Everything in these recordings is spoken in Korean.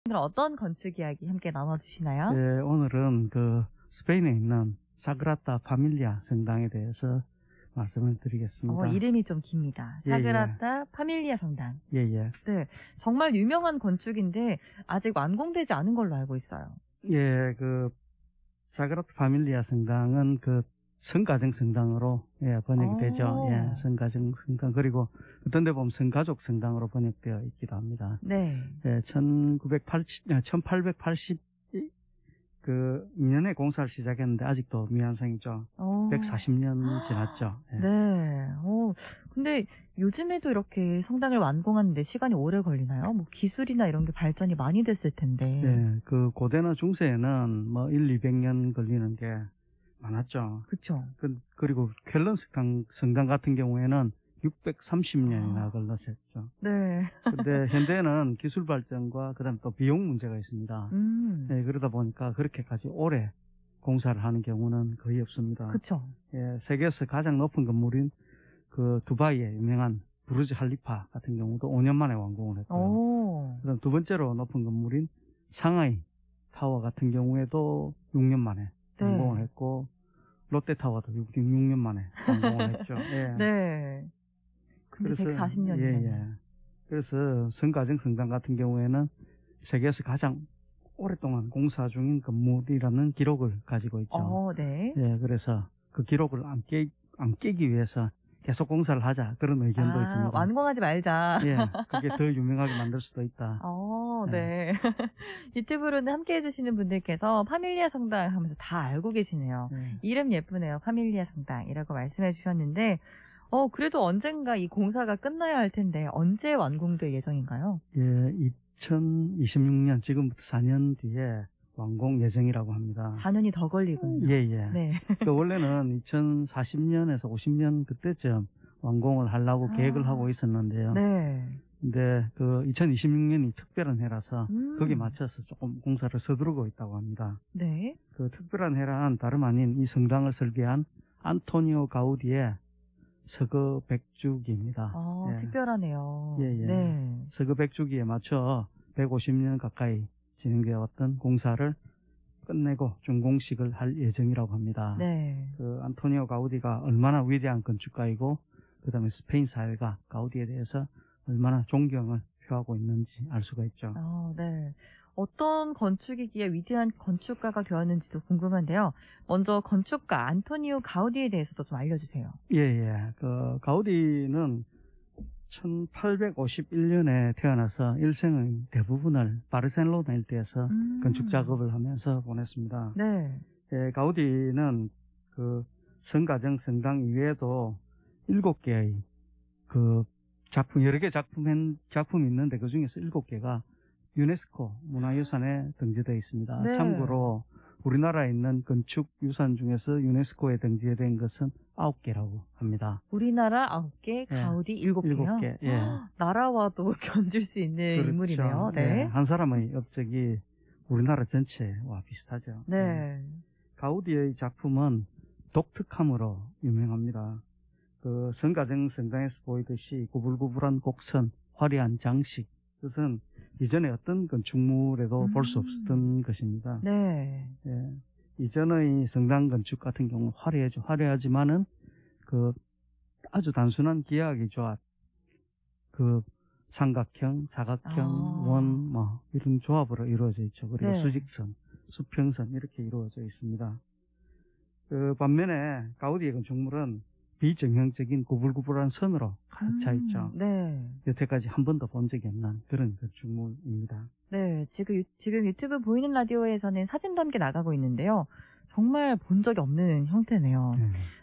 오늘 어떤 건축 이야기 함께 나눠주시나요? 예, 오늘은 스페인에 있는 사그라타 파밀리아 성당에 대해서 말씀을 드리겠습니다. 이름이 좀 깁니다. 예, 사그라타 파밀리아 성당. 예, 예. 네, 정말 유명한 건축인데 아직 완공되지 않은 걸로 알고 있어요. 예, 사그라타 파밀리아 성당은 성가정 성당으로 번역이 되죠. 예, 성가정 성당. 그리고 어떤 데 보면 성가족 성당으로 번역되어 있기도 합니다. 네. 예, 1880 2년에 공사를 시작했는데 아직도 미완성이죠. 140년 지났죠. 예. 네. 근데 요즘에도 이렇게 성당을 완공하는데 시간이 오래 걸리나요? 뭐 기술이나 이런 게 발전이 많이 됐을 텐데. 예, 고대나 중세에는 200년 걸리는 게 많았죠. 그쵸. 그리고 쾰른 성당 같은 경우에는 630년이나 걸렸었죠. 네. 근데 현대는 기술 발전과 그다음에 또 비용 문제가 있습니다. 예, 그러다 보니까 그렇게까지 오래 공사를 하는 경우는 거의 없습니다. 그쵸. 예, 세계에서 가장 높은 건물인 두바이의 유명한 부르즈 할리파 같은 경우도 5년 만에 완공을 했고요. 그다음 두 번째로 높은 건물인 상하이 타워 같은 경우에도 6년 만에 완공을 했고, 롯데타워도 6년 만에 완공을 했죠. 예. 네. 근데 140년이면. 예. 그래서 성가정 성당 같은 경우에는 세계에서 가장 오랫동안 공사 중인 건물이라는 기록을 가지고 있죠. 네. 예, 그래서 그 기록을 안 깨기 위해서 계속 공사를 하자, 그런 의견도 있습니다. 완공하지 말자. 예, 그게 더 유명하게 만들 수도 있다. 네. 유튜브로는 함께 해주시는 분들께서 파밀리아 성당 하면서 다 알고 계시네요. 이름 예쁘네요. 파밀리아 성당이라고 말씀해 주셨는데, 그래도 언젠가 이 공사가 끝나야 할 텐데, 언제 완공될 예정인가요? 예, 2026년, 지금부터 4년 뒤에 완공 예정이라고 합니다. 4년이 더 걸리군요. 예. 네. 원래는 2040년에서 50년 그때쯤 완공을 하려고 계획을 하고 있었는데요. 네. 근데 2026년이 특별한 해라서 거기에 맞춰서 조금 공사를 서두르고 있다고 합니다. 네. 그 특별한 해란 다름 아닌 이 성당을 설계한 안토니오 가우디의 서거 100주기입니다. 예. 특별하네요. 예. 네. 서거 100주기에 맞춰 150년 가까이 진행되어 왔던 공사를 끝내고 준공식을 할 예정이라고 합니다. 네. 안토니오 가우디가 얼마나 위대한 건축가이고, 그 다음에 스페인 사회가 가우디에 대해서 얼마나 존경을 표하고 있는지 알 수가 있죠. 네. 어떤 건축이기에 위대한 건축가가 되었는지도 궁금한데요. 먼저 건축가 안토니오 가우디에 대해서도 좀 알려주세요. 예. 가우디는 1851년에 태어나서 일생의 대부분을 바르셀로나 일대에서 건축 작업을 하면서 보냈습니다. 네. 예, 가우디는 성가정 성당 이외에도 7개의 여러 개 작품이 있는데 그 중에서 7개가 유네스코 문화유산에 등재되어 있습니다. 네. 참고로 우리나라에 있는 건축 유산 중에서 유네스코에 등재된 것은 9개라고 합니다. 우리나라 9개, 가우디 7개요? 7개, 예. 나라와도 견줄 수 있는 그렇죠. 인물이네요. 네. 예, 한 사람의 업적이 우리나라 전체와 비슷하죠. 네. 가우디의 작품은 독특함으로 유명합니다. 성가정 성당에서 보이듯이 구불구불한 곡선, 화려한 장식, 그것은 이전에 어떤 건축물에도 볼 수 없었던 것입니다. 네. 예, 이전의 성당 건축 같은 경우는 화려하지만은 아주 단순한 기하학의 조합, 삼각형, 사각형, 원, 이런 조합으로 이루어져 있죠. 그리고 네. 수직선, 수평선 이렇게 이루어져 있습니다. 반면에 가우디의 건축물은 비정형적인 구불구불한 선으로 가득 차 있죠. 네. 여태까지 한 번도 본 적이 없는 그런 건축물입니다. 네. 지금 유튜브 보이는 라디오에서는 사진도 함께 나가고 있는데요. 정말 본 적이 없는 형태네요.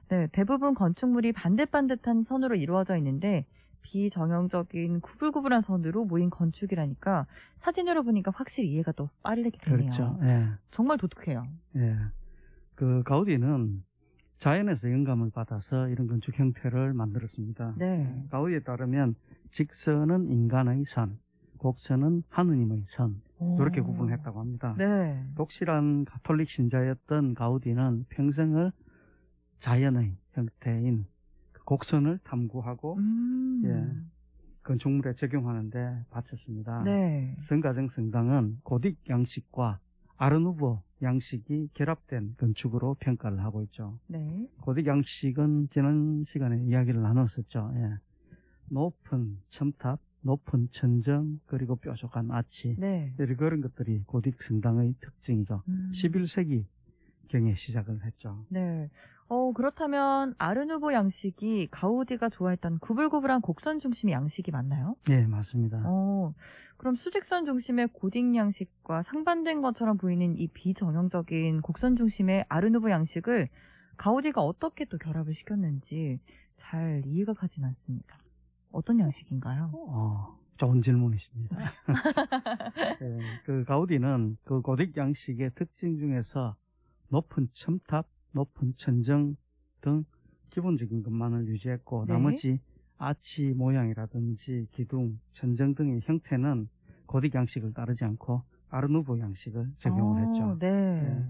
네. 대부분 건축물이 반듯반듯한 선으로 이루어져 있는데 비정형적인 구불구불한 선으로 모인 건축이라니까 사진으로 보니까 확실히 이해가 또 빠르게 되네요. 그렇죠. 예. 정말 독특해요. 예. 가우디는 자연에서 영감을 받아서 이런 건축 형태를 만들었습니다. 네. 가우디에 따르면 직선은 인간의 선, 곡선은 하느님의 선, 이렇게 구분했다고 합니다. 네. 독실한 가톨릭 신자였던 가우디는 평생을 자연의 형태인 곡선을 탐구하고 건축물에 적용하는데 바쳤습니다. 네. 성가정 성당은 고딕 양식과 아르누보 양식이 결합된 건축으로 평가를 하고 있죠. 네. 고딕 양식은 지난 시간에 이야기를 나눴었죠. 예. 높은 첨탑, 높은 천정, 그리고 뾰족한 아치. 네. 그런 것들이 고딕 성당의 특징이죠. 11세기 경에 시작을 했죠. 네. 그렇다면 아르누보 양식이 가우디가 좋아했던 구불구불한 곡선 중심의 양식이 맞나요? 네, 맞습니다. 그럼 수직선 중심의 고딕 양식과 상반된 것처럼 보이는 이 비정형적인 곡선 중심의 아르누보 양식을 가우디가 어떻게 또 결합을 시켰는지 잘 이해가 가진 않습니다. 어떤 양식인가요? 좋은 질문이십니다. 네, 그 가우디는 그 고딕 양식의 특징 중에서 높은 첨탑, 높은 천정 등 기본적인 것만을 유지했고, 네. 나머지 아치 모양이라든지 기둥, 천정 등의 형태는 고딕 양식을 따르지 않고 아르누보 양식을 적용을 했죠. 네. 네.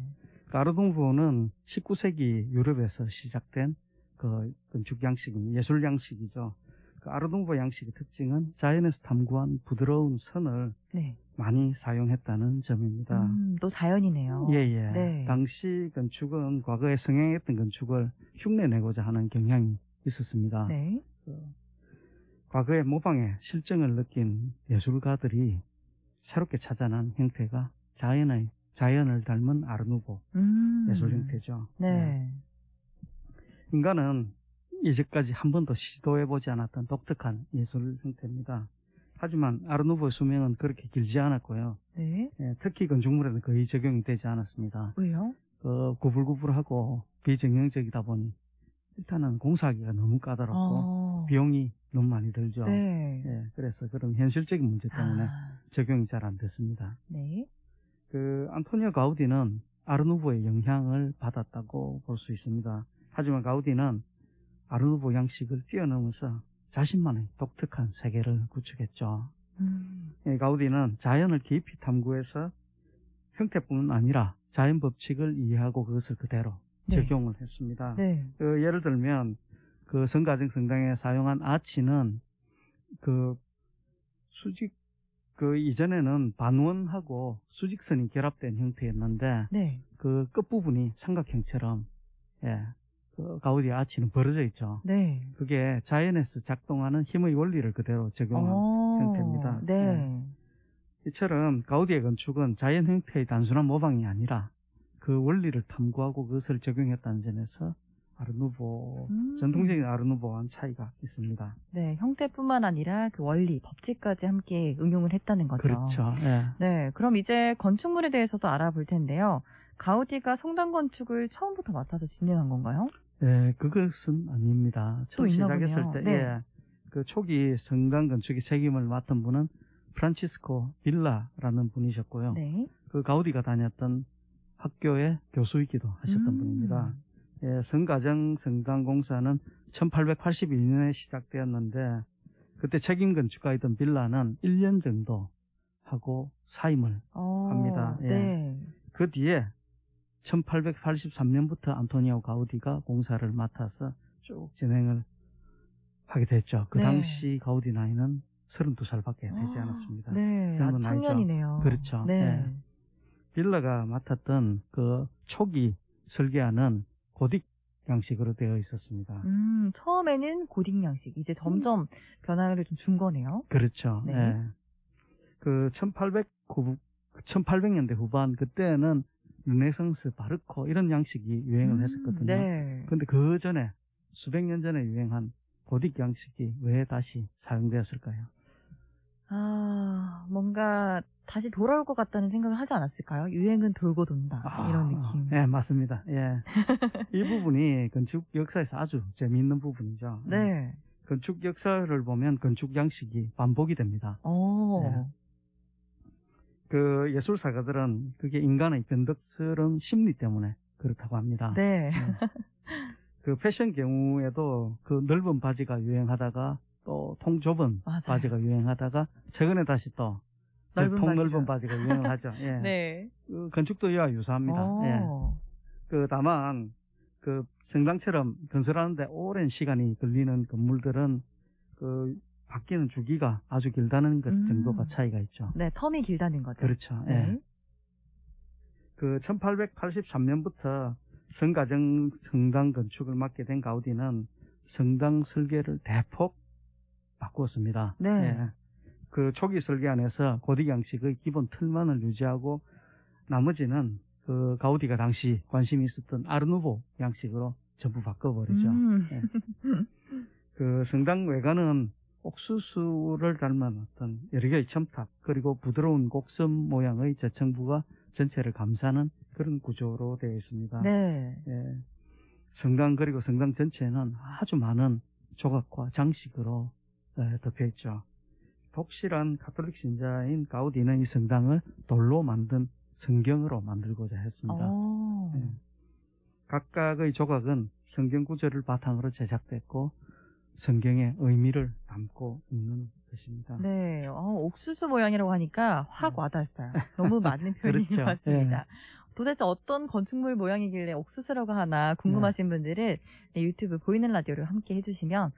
그 아르누보는 19세기 유럽에서 시작된 그 건축 양식입니다. 예술 양식이죠. 그 아르누보 양식의 특징은 자연에서 탐구한 부드러운 선을 네. 많이 사용했다는 점입니다. 또 자연이네요. 예. 네. 당시 건축은 과거에 성행했던 건축을 흉내내고자 하는 경향이 있었습니다. 네. 과거의 모방의 실증을 느낀 예술가들이 새롭게 찾아낸 형태가 자연을 닮은 아르누보 예술 형태죠. 네. 인간은 이제까지 한 번도 시도해보지 않았던 독특한 예술 형태입니다. 하지만 아르누보의 수명은 그렇게 길지 않았고요. 네. 예, 특히 건축물에는 거의 적용이 되지 않았습니다. 왜요? 구불구불하고 비정형적이다 보니 일단은 공사하기가 너무 까다롭고 비용이 너무 많이 들죠. 네. 예, 그래서 그런 현실적인 문제 때문에 적용이 잘 안 됐습니다. 네. 그 안토니오 가우디는 아르누보의 영향을 받았다고 볼 수 있습니다. 하지만 가우디는 아르누보 양식을 뛰어넘어서 자신만의 독특한 세계를 구축했죠. 예, 가우디는 자연을 깊이 탐구해서 형태뿐만 아니라 자연 법칙을 이해하고 그것을 그대로 적용을 했습니다. 네. 예를 들면 그 성가정 성당에 사용한 아치는 이전에는 반원하고 수직선이 결합된 형태였는데 네. 그 끝부분이 삼각형처럼 그 가우디 아치는 벌어져 있죠. 네. 그게 자연에서 작동하는 힘의 원리를 그대로 적용한 형태입니다. 네. 이처럼 가우디의 건축은 자연 형태의 단순한 모방이 아니라 그 원리를 탐구하고 그것을 적용했다는 점에서 전통적인 아르누보와는 차이가 있습니다. 네, 형태뿐만 아니라 그 원리, 법칙까지 함께 응용을 했다는 거죠. 그렇죠. 예. 네, 그럼 이제 건축물에 대해서도 알아볼 텐데요. 가우디가 성당 건축을 처음부터 맡아서 진행한 건가요? 네, 그것은 아닙니다. 처음 시작했을 때, 네. 그 초기 성당 건축의 책임을 맡은 분은 프란치스코 빌라라는 분이셨고요. 네. 그 가우디가 다녔던 학교의 교수이기도 하셨던 분입니다. 예, 성가정 성당 공사는 1881년에 시작되었는데 그때 책임 건축가이던 빌라는 1년 정도 하고 사임을 합니다. 예. 네. 그 뒤에 1883년부터 안토니오 가우디가 공사를 맡아서 쭉 진행을 하게 됐죠. 그 당시 가우디 나이는 32살밖에 되지 않았습니다. 네, 젊은 아주 청년이네요. 나이죠. 그렇죠. 네. 예. 빌라가 맡았던 그 초기 설계안은 고딕 양식으로 되어 있었습니다. 처음에는 고딕 양식, 이제 점점 변화를 좀 준 거네요. 그렇죠. 네. 예. 그 1800년대 후반 그때는 르네상스, 바르코 이런 양식이 유행을 했었거든요. 네. 근데 그 전에 수백 년 전에 유행한 고딕 양식이 왜 다시 사용되었을까요? 뭔가 다시 돌아올 것 같다는 생각을 하지 않았을까요? 유행은 돌고 돈다. 이런 느낌. 예, 맞습니다. 예. 이 부분이 건축 역사에서 아주 재미있는 부분이죠. 네. 건축 역사를 보면 건축 양식이 반복이 됩니다. 예. 그 예술사가들은 그게 인간의 변덕스러운 심리 때문에 그렇다고 합니다. 네. 그 패션 경우에도 그 넓은 바지가 유행하다가 또 통 좁은 바지가 유행하다가 최근에 다시 또 통 넓은 바지가 유행을 하죠. 예. 네. 그 건축도 이와 유사합니다. 예. 그 다만 그 성당처럼 건설하는데 오랜 시간이 걸리는 건물들은 그 바뀌는 주기가 아주 길다는 것 정도가 차이가 있죠. 네, 텀이 길다는 거죠. 그렇죠. 네. 예. 그 1883년부터 성가정 성당 건축을 맡게 된 가우디는 성당 설계를 대폭 바꾸었습니다. 네. 예. 그 초기 설계 안에서 고딕 양식의 기본 틀만을 유지하고 나머지는 그 가우디가 당시 관심이 있었던 아르누보 양식으로 전부 바꿔버리죠. 예. 그 성당 외관은 옥수수를 닮은 어떤 여러 개의 첨탑 그리고 부드러운 곡선 모양의 저층부가 전체를 감싸는 그런 구조로 되어 있습니다. 네. 예. 성당 그리고 성당 전체는 아주 많은 조각과 장식으로 덮여 있죠. 독실한 가톨릭 신자인 가우디는 이 성당을 돌로 만든 성경으로 만들고자 했습니다. 예. 각각의 조각은 성경 구절을 바탕으로 제작됐고 성경의 의미를 담고 있는 것입니다. 네, 옥수수 모양이라고 하니까 확 와닿았어요. 너무 맞는 표현인 그렇죠. 것 같습니다. 예. 도대체 어떤 건축물 모양이길래 옥수수라고 하나 궁금하신 분들은 네, 유튜브 보이는 라디오를 함께 해주시면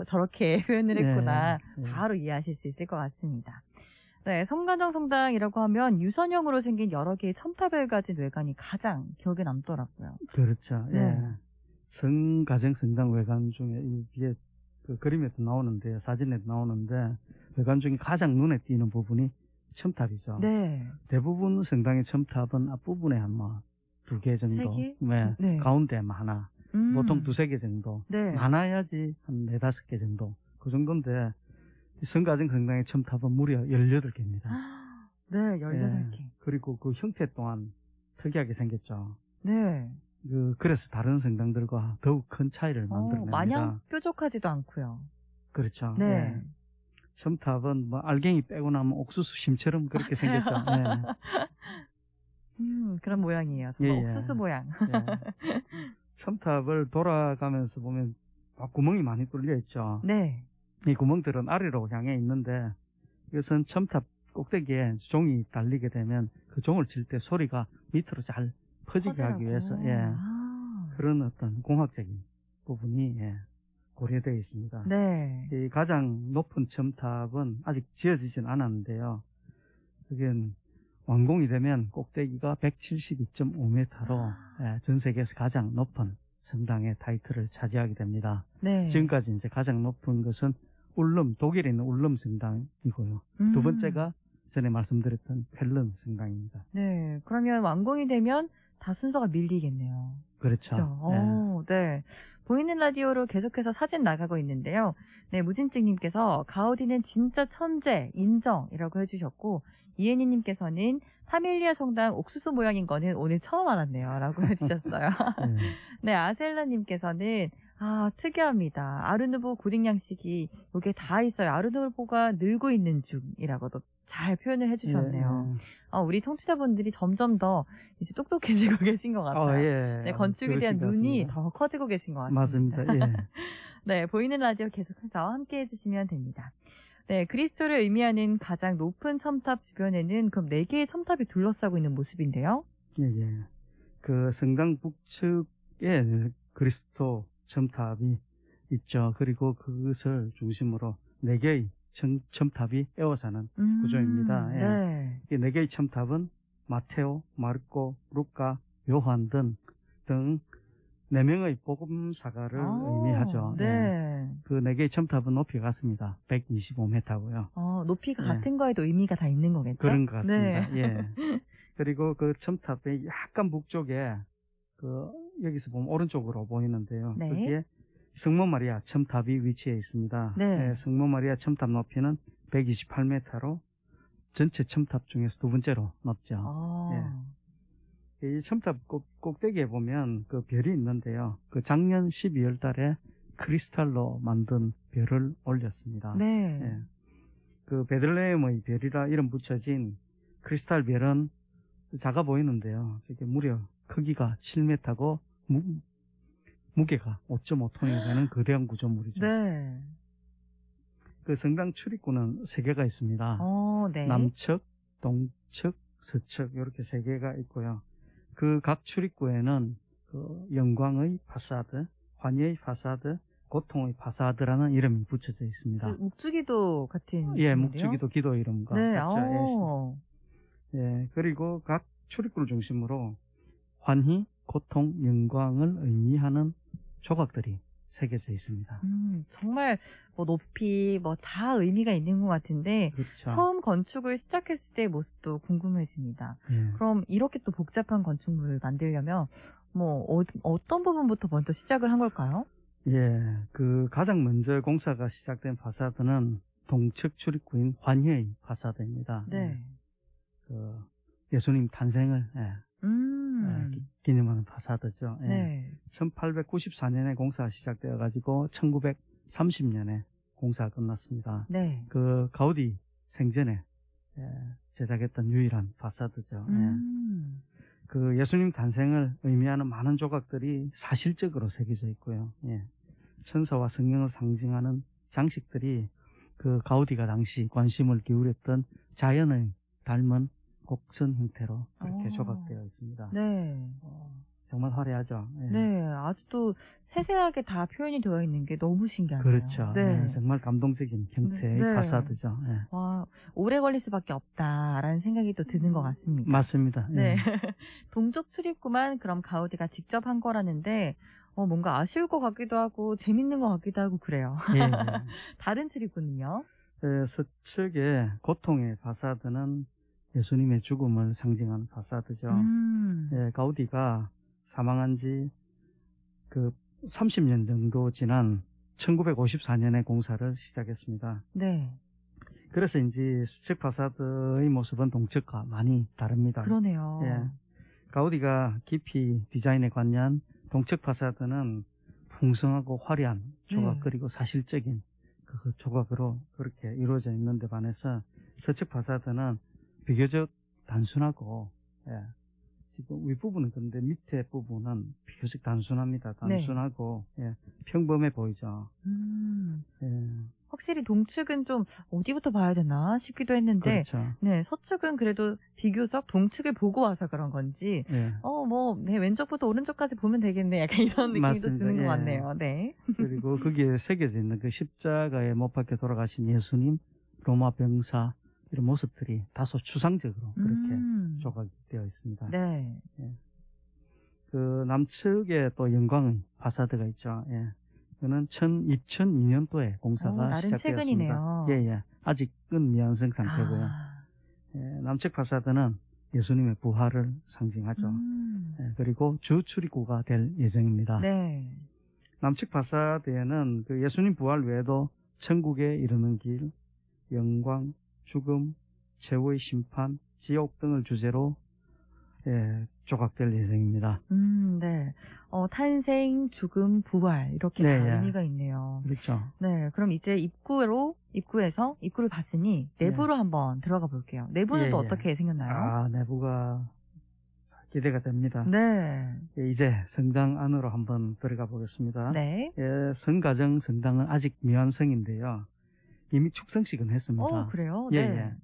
저렇게 표현을 했구나 예. 바로 이해하실 수 있을 것 같습니다. 네, 성가정 성당이라고 하면 유선형으로 생긴 여러 개의 첨탑을 가진 외관이 가장 기억에 남더라고요. 그렇죠. 네. 예. 성가정 성당 외관 중에 이게 그 그림에도 나오는데 사진에도 나오는데 외관 중에 가장 눈에 띄는 부분이 첨탑이죠. 네. 대부분 성당의 첨탑은 앞부분에 한 뭐 2개 정도, 3개? 네. 네. 가운데 하나, 보통 2-3개 정도, 네. 많아야지 한 4-5개 정도, 그 정도인데 성가정 성당의 첨탑은 무려 18개입니다. 네, 18개. 예. 그리고 그 형태 또한 특이하게 생겼죠. 네. 그래서 다른 성당들과 더욱 큰 차이를 만들어냅니다. 마냥 뾰족하지도 않고요. 그렇죠. 네. 예. 첨탑은 뭐 알갱이 빼고 나면 옥수수 심처럼 그렇게 맞아요. 생겼죠. 예. 그런 모양이에요. 정말 예, 예. 옥수수 모양. 예. 첨탑을 돌아가면서 보면 구멍이 많이 뚫려 있죠. 네. 이 구멍들은 아래로 향해 있는데 이것은 첨탑 꼭대기에 종이 달리게 되면 그 종을 칠 때 소리가 밑으로 잘 퍼지게 하기 위해서 그런 어떤 공학적인 부분이 고려되어 있습니다. 네. 이 가장 높은 첨탑은 아직 지어지진 않았는데요. 그게 완공이 되면 꼭대기가 172.5m로 전 세계에서 가장 높은 성당의 타이틀을 차지하게 됩니다. 네. 지금까지 이제 가장 높은 것은 독일에 있는 울름 성당이고요. 두 번째가 전에 말씀드렸던 펠른 성당입니다. 네. 그러면 완공이 되면 다 순서가 밀리겠네요. 그렇죠. 네. 보이는 라디오로 계속해서 사진 나가고 있는데요. 네, 무진증님께서 가우디는 진짜 천재, 인정이라고 해주셨고, 이혜니님께서는 파밀리아 성당 옥수수 모양인 거는 오늘 처음 알았네요. 라고 해주셨어요. 네, 아셀라님께서는 특이합니다. 아르누보 고딕 양식이 여기에 다 있어요. 아르누보가 늘고 있는 중이라고도 잘 표현을 해주셨네요. 우리 청취자분들이 점점 더 이제 똑똑해지고 계신 것 같아요. 네, 건축에 대한 눈이 더 커지고 계신 것 같습니다. 맞습니다. 예. 네, 보이는 라디오 계속해서 함께 해주시면 됩니다. 네, 그리스도를 의미하는 가장 높은 첨탑 주변에는 그럼 4개의 첨탑이 둘러싸고 있는 모습인데요. 예. 그 성당 북측에 그리스도 첨탑이 있죠. 그리고 그것을 중심으로 4개의 첨탑이 에워싸는 구조입니다. 네. 이 4개의 첨탑은 마테오, 마르코, 루카, 요한 등 4명의 복음사가를 의미하죠. 네. 그 4개의 첨탑은 높이가 같습니다. 125m고요. 높이가 같은 거에도 의미가 다 있는 거겠죠? 그런 것 같습니다. 네. 예. 그리고 그 첨탑의 약간 북쪽에 여기서 보면 오른쪽으로 보이는데요. 네. 거기에 성모 마리아 첨탑이 위치해 있습니다. 네. 성모 마리아 첨탑 높이는 128m로 전체 첨탑 중에서 2번째로 높죠. 이 첨탑 꼭대기에 보면 그 별이 있는데요. 그 작년 12월 달에 크리스탈로 만든 별을 올렸습니다. 네. 그 베들레헴의 별이라 이름 붙여진 크리스탈 별은 작아 보이는데요. 이게 무려 크기가 7m고 무게가 5.5톤이 되는 거대한 구조물이죠. 네. 그 성당 출입구는 3개가 있습니다. 네. 남측, 동측, 서측 이렇게 3개가 있고요. 그 각 출입구에는 그 영광의 파사드, 환희의 파사드, 고통의 파사드라는 이름이 붙여져 있습니다. 그 묵주기도 같은 예, 이름인데요? 묵주기도 기도 이름과 네, 같죠. 예, 그리고 각 출입구를 중심으로 환희, 고통, 영광을 의미하는 조각들이 새겨져 있습니다. 정말 뭐 높이 뭐 다 의미가 있는 것 같은데 그렇죠. 처음 건축을 시작했을 때의 모습도 궁금해집니다. 예. 그럼 이렇게 또 복잡한 건축물을 만들려면 뭐 어떤 부분부터 먼저 시작을 한 걸까요? 예, 그 가장 먼저 공사가 시작된 파사드는 동측 출입구인 환희의 파사드입니다. 네. 그 예수님 탄생을 기념하는 파사드죠. 예. 네. 1894년에 공사가 시작되어 가지고 1930년에 공사가 끝났습니다. 네. 그 가우디 생전에 제작했던 유일한 파사드죠. 예. 그 예수님 탄생을 의미하는 많은 조각들이 사실적으로 새겨져 있고요. 예. 천사와 성령을 상징하는 장식들이 그 가우디가 당시 관심을 기울였던 자연을 닮은 곡선 형태로 그렇게 조각되어 있습니다. 네. 정말 화려하죠. 예. 네, 아주 또 세세하게 다 표현이 되어 있는 게 너무 신기하네요. 그렇죠. 네. 예, 정말 감동적인 형태의 네. 파사드죠. 예. 와, 오래 걸릴 수밖에 없다라는 생각이 또 드는 것 같습니다. 맞습니다. 네. 예. 동쪽 출입구만 그럼 가우디가 직접 한 거라는데 뭔가 아쉬울 것 같기도 하고 재밌는 것 같기도 하고 그래요. 예, 예. 다른 출입구는요? 서측의 고통의 파사드는 예수님의 죽음을 상징하는 파사드죠. 예, 가우디가 사망한 지 그 30년 정도 지난 1954년에 공사를 시작했습니다. 네. 그래서인지 수측 파사드의 모습은 동측과 많이 다릅니다. 그러네요. 예. 가우디가 깊이 디자인에 관여한 동측 파사드는 풍성하고 화려한 조각, 네. 그리고 사실적인 그 조각으로 그렇게 이루어져 있는데 반해서 서측 파사드는 비교적 단순하고, 예. 지금 윗부분은 그런데 밑에 부분은 비교적 단순합니다. 단순하고, 예. 평범해 보이죠. 예. 확실히 동측은 좀 어디부터 봐야 되나 싶기도 했는데, 그렇죠. 네, 서측은 그래도 비교적 동측을 보고 와서 그런 건지, 예. 네, 왼쪽부터 오른쪽까지 보면 되겠네. 약간 이런 느낌도 맞습니다. 드는 것 예. 같네요. 네. 그리고 거기에 새겨져 있는 그 십자가에 못 박혀 돌아가신 예수님, 로마 병사, 이런 모습들이 다소 추상적으로 그렇게 조각이 되어 있습니다. 네. 예. 그 남측에 또 영광의 파사드가 있죠. 예. 그는 2002년도에 공사가 나름 시작되었습니다. 최근이네요. 예, 예. 아직은 미완성 상태고요. 예, 남측 파사드는 예수님의 부활을 상징하죠. 예, 그리고 주 출입구가 될 예정입니다. 네. 남측 파사드에는 그 예수님 부활 외에도 천국에 이르는 길, 영광, 죽음, 최후의 심판, 지옥 등을 주제로 조각될 예정입니다. 네. 탄생, 죽음, 부활 이렇게 네, 다 예. 의미가 있네요. 그렇죠. 네. 그럼 이제 입구에서 입구를 봤으니 내부로 한번 들어가 볼게요. 내부는 또 어떻게 생겼나요? 아, 내부가 기대가 됩니다. 네. 이제 성당 안으로 한번 들어가 보겠습니다. 네. 성가정 성당은 아직 미완성인데요. 이미 축성식은 했습니다. 그래요? 예, 네.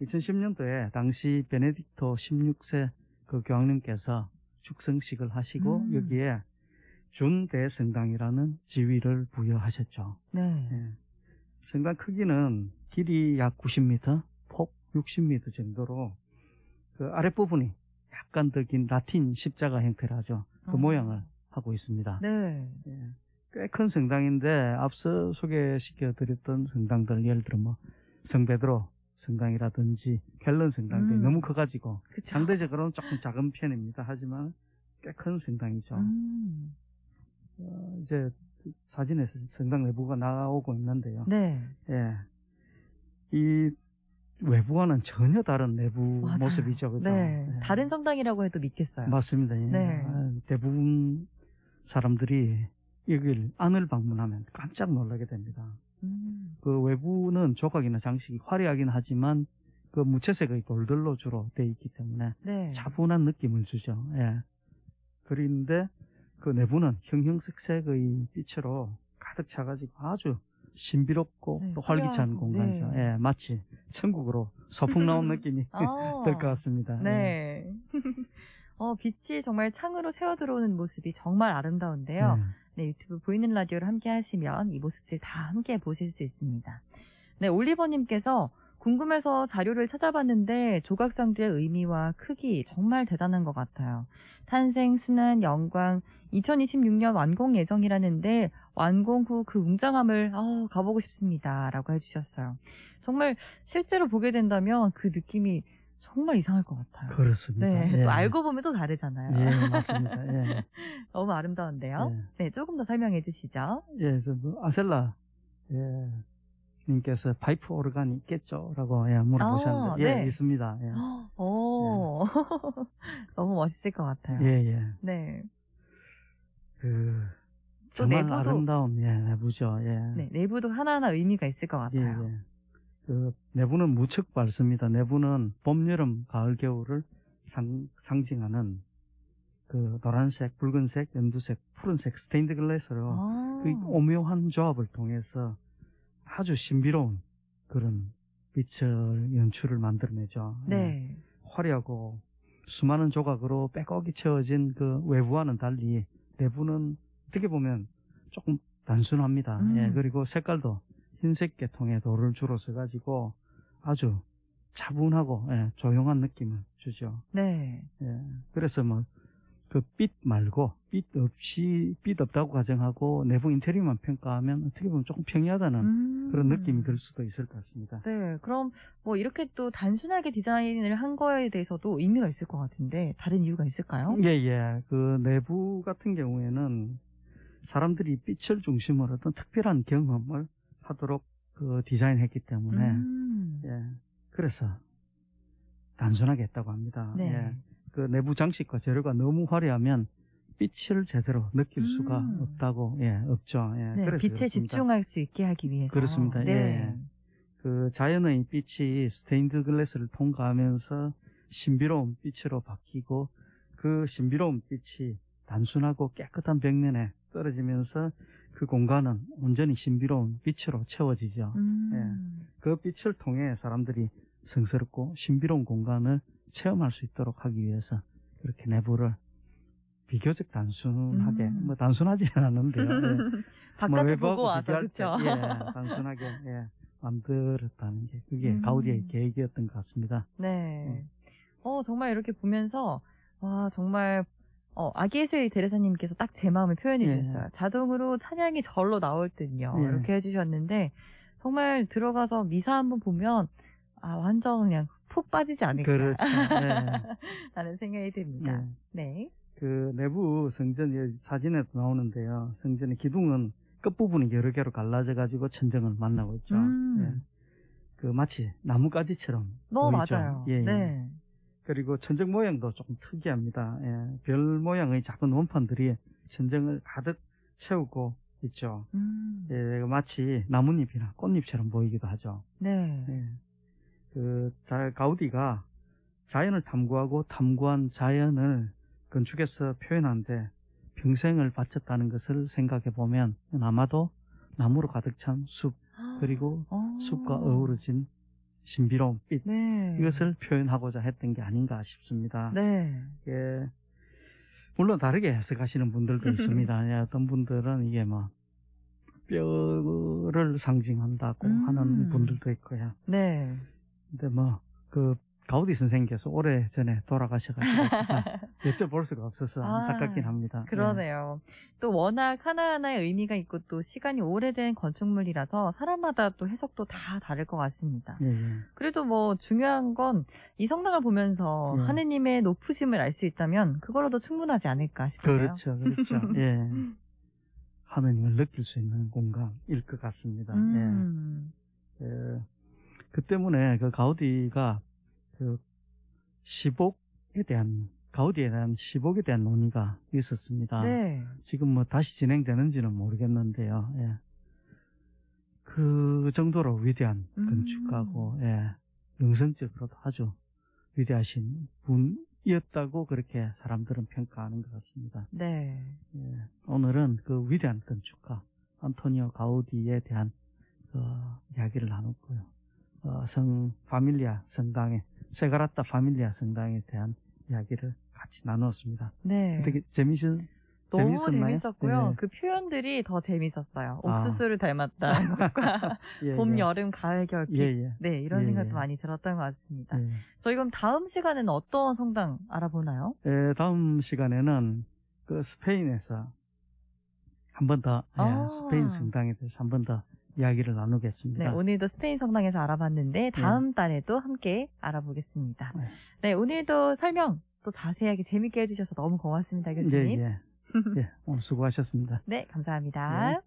예. 2010년도에 당시 베네딕토 16세 그 교황님께서 축성식을 하시고 여기에 준대성당이라는 지위를 부여하셨죠. 네. 예. 성당 크기는 길이 약 90m, 폭 60m 정도로 그 아랫부분이 약간 더 긴 라틴 십자가 형태를 하죠. 그 모양을 하고 있습니다. 네. 예. 꽤 큰 성당인데 앞서 소개시켜드렸던 성당들, 예를 들어 뭐 성베드로 성당이라든지 갤런 성당들이 너무 커가지고 그쵸. 상대적으로는 조금 작은 편입니다. 하지만 꽤 큰 성당이죠. 이제 사진에서 성당 내부가 나오고 있는데요. 네. 예. 이 외부와는 전혀 다른 내부 맞아요. 모습이죠. 그죠? 네. 예. 다른 성당이라고 해도 믿겠어요. 맞습니다. 예. 네. 대부분 사람들이 여기를 안을 방문하면 깜짝 놀라게 됩니다. 그 외부는 조각이나 장식이 화려하긴 하지만 그 무채색의 돌들로 주로 되어 있기 때문에 네. 차분한 느낌을 주죠. 예. 그런데 그 내부는 형형색색의 빛으로 가득 차가지고 아주 신비롭고 네, 또 활기찬 화려하고, 공간이죠. 네. 예, 마치 천국으로 소풍 나온 느낌이 들 것 같습니다. 예. 네. 빛이 정말 창으로 새어 들어오는 모습이 정말 아름다운데요. 네, 유튜브 보이는 라디오를 함께 하시면 이 모습들 다 함께 보실 수 있습니다. 네, 올리버님께서 궁금해서 자료를 찾아봤는데 조각상들의 의미와 크기 정말 대단한 것 같아요. 탄생, 순환, 영광, 2026년 완공 예정이라는데 완공 후 그 웅장함을 가보고 싶습니다. 라고 해주셨어요. 정말 실제로 보게 된다면 그 느낌이 정말 이상할 것 같아요. 그렇습니다. 네, 예. 또 알고 보면 또 다르잖아요. 예, 맞습니다. 예. 너무 아름다운데요. 예. 네, 조금 더 설명해 주시죠. 예, 아셀라, 예, 님께서 파이프 오르간이 있겠죠?라고 물어보셨는데, 네. 있습니다. 예. 오, 너무 멋있을 것 같아요. 예, 예. 네. 또 정말 내부도, 아름다운, 내부죠. 예. 네, 내부도 하나하나 의미가 있을 것 예, 같아요. 예. 내부는 무척 밝습니다. 내부는 봄, 여름, 가을, 겨울을 상징하는 노란색, 붉은색, 연두색, 푸른색 스테인드 글래스로 그 오묘한 조합을 통해서 아주 신비로운 그런 빛을 연출을 만들어내죠. 네. 화려하고 수많은 조각으로 빼곡히 채워진 그 외부와는 달리 내부는 어떻게 보면 조금 단순합니다. 예, 그리고 색깔도 흰색 계통의 돌을 주로 써가지고 아주 차분하고 조용한 느낌을 주죠. 네. 예, 그래서 그 빛 말고 빛 없다고 가정하고 내부 인테리어만 평가하면 어떻게 보면 조금 평이하다는 그런 느낌이 들 수도 있을 것 같습니다. 네, 그럼 뭐 이렇게 또 단순하게 디자인을 한 거에 대해서도 의미가 있을 것 같은데 다른 이유가 있을까요? 예, 예. 그 내부 같은 경우에는 사람들이 빛을 중심으로 어떤 특별한 경험을 하도록 디자인했기 때문에 예, 그래서 단순하게 했다고 합니다. 네. 예. 그 내부 장식과 재료가 너무 화려하면 빛을 제대로 느낄 수가 없다고, 없죠. 예, 네, 그래서 빛에 그렇습니다. 집중할 수 있게 하기 위해서. 그렇습니다. 네. 예. 그 자연의 빛이 스테인드 글래스를 통과하면서 신비로운 빛으로 바뀌고 그 신비로운 빛이 단순하고 깨끗한 벽면에 떨어지면서 그 공간은 온전히 신비로운 빛으로 채워지죠. 예. 그 빛을 통해 사람들이 성스럽고 신비로운 공간을 체험할 수 있도록 하기 위해서 그렇게 내부를 비교적 단순하게 단순하지는 않은데요. 예. 바깥을 보고 와서 그렇죠. 예, 단순하게 만들었다는 게 그게 가우디의 계획이었던 것 같습니다. 네. 정말 이렇게 보면서 와 정말 아기 예수의 데레사님께서 딱 제 마음을 표현해 주셨어요. 자동으로 찬양이 절로 나올 듯요. 이렇게 해주셨는데 정말 들어가서 미사 한번 보면 완전 그냥 푹 빠지지 않을까. 그렇죠. 라는 생각이 듭니다. 네. 그 내부 성전 사진에도 나오는데요. 성전의 기둥은 끝부분이 여러 개로 갈라져 가지고 천정을 만나고 있죠. 예. 그 마치 나뭇가지처럼 보이죠. 맞아요. 예, 예. 네. 그리고 천정 모양도 조금 특이합니다. 예. 별 모양의 작은 원판들이 천정을 가득 채우고 있죠. 예, 마치 나뭇잎이나 꽃잎처럼 보이기도 하죠. 네. 예. 가우디가 자연을 탐구한 자연을 건축에서 표현하는데 평생을 바쳤다는 것을 생각해 보면 아마도 나무로 가득 찬 숲 그리고 숲과 어우러진 신비로운 빛 이것을 표현하고자 했던 게 아닌가 싶습니다. 네. 예, 물론 다르게 해석하시는 분들도 있습니다. 예, 어떤 분들은 이게 뼈를 상징한다고 하는 분들도 있고요. 네. 근데 가우디 선생님께서 오래전에 돌아가셔가지고 여쭤볼 수가 없어서 안타깝긴 합니다. 그러네요. 또 워낙 하나하나의 의미가 있고 또 시간이 오래된 건축물이라서 사람마다 또 해석도 다 다를 것 같습니다. 그래도 중요한 건 이 성당을 보면서 하느님의 높으심을 알 수 있다면 그걸로도 충분하지 않을까 싶어요. 그렇죠. 그렇죠. 예. 하느님을 느낄 수 있는 공간일 것 같습니다. 예. 그 때문에 가우디가 가우디에 대한 시복에 대한 논의가 있었습니다. 네. 지금 다시 진행되는지는 모르겠는데요. 예. 그 정도로 위대한 건축가고, 영성적으로도 아주 위대하신 분이었다고 그렇게 사람들은 평가하는 것 같습니다. 네. 예. 오늘은 그 위대한 건축가 안토니오 가우디에 대한 이야기를 나눴고요. 세가라타 파밀리아 성당에 대한 이야기를 같이 나누었습니다. 네. 어떻게 너무 재밌었나요? 재밌었고요. 네. 그 표현들이 더 재밌었어요. 아. 옥수수를 닮았다는 것과 예, 봄, 예. 여름, 가을, 겨울, 빛. 예, 예. 네, 이런 예, 생각도 예. 많이 들었던 것 같습니다. 예. 저희 그럼 다음 시간에는 어떤 성당 알아보나요? 예, 다음 시간에는 그 스페인에서 한 번 더 스페인 성당에 대해서 한 번 더 이야기를 나누겠습니다. 네, 오늘도 스페인 성당에서 알아봤는데 다음 달에도 함께 알아보겠습니다. 네. 네, 오늘도 설명 또 자세하게 재밌게 해주셔서 너무 고맙습니다, 교수님. 예, 예. 예, 오늘 수고하셨습니다. 네, 감사합니다. 네.